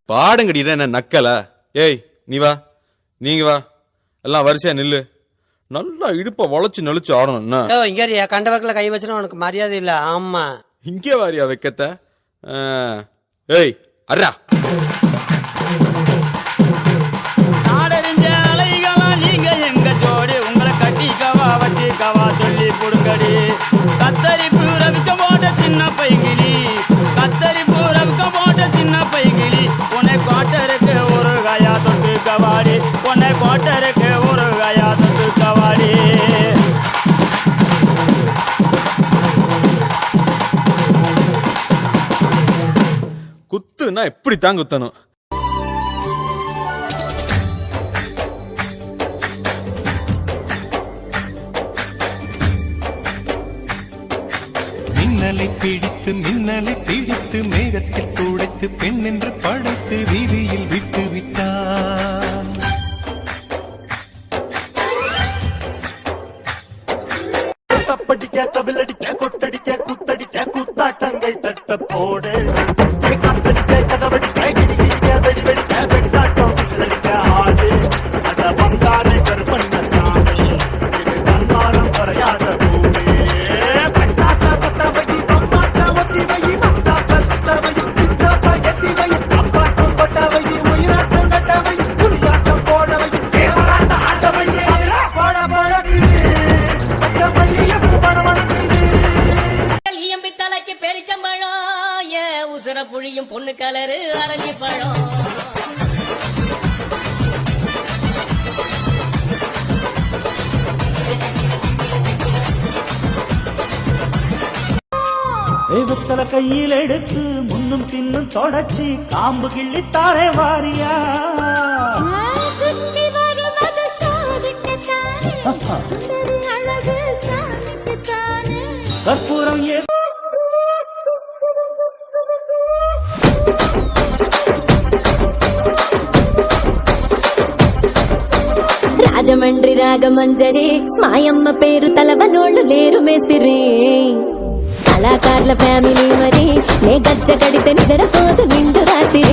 பாடம் கட்டிட்ட என்ன நக்கல? ஏய் நீ வா, நீங்க வா, எல்லாம் வரிசையா நில்லு. நல்லா இடுப்ப வளைச்சு நெளிச்சு ஆடணும். என்ன இங்க கண்டவக்கில் கை வச்சுனா உனக்கு மரியாதை இல்ல. ஆமா இங்கே வாரியா வைக்கத்த? ஏய் அர்ரா நாடறிஞ்ச அலைகளா நீங்க எங்க ஜோடி, உங்களை கட்டிக்கவா வச்சிக்கவா சொல்லி புடுங்கடி. கத்தரிப்பு ரவிக்க போட்ட சின்ன பைகிளி, கத்தரிப்பு ரவிக்க போட்ட சின்ன பைகிளி, உன்னை கோட்டருக்கு ஒரு காயா தொட்டு கவாடி, உன்னை கோட்டருக்கு ஒரு காயா தொட்டு கவாடி. குத்துனா இப்படித்தான் குத்தணும். மின்னலை பிடித்து மேகத்தில் துடைத்து பெண் என்று படைத்து வீதியில் விட்டு விட்டான். தப்படிக்க தவிலடிக்க கொட்டடிக்க குத்தடிக்க குத்தாட்டங்கை தட்ட போடு, கத்தடிக்க கதவடிக்க கிடிக்க வெடி வெடிக்க வெடித்தாட்டம் விசிலடிக்க ஆடு. அத பங்காரை கருப்பண்ண சாமி, இது கண்மானம் குறையாத பூமி. புழியும் பொண்ணு கலரு அரஞ்சி பழம். வெத்தல கையில் எடுத்து முன்னும் பின்னும் தொடச்சி காம்பு கிள்ளி தாரே வாரியா. கற்பூரம் రాజమండ్రి రాగమంజరి మాయమ్మ పేరు తలవనోళ్ళు లేరు మేస్తిరి. కళాకారుల ఫ్యామిలీ మరి నే గజ్జ కడితే నిద్రపోదు నిండు రాత్రి.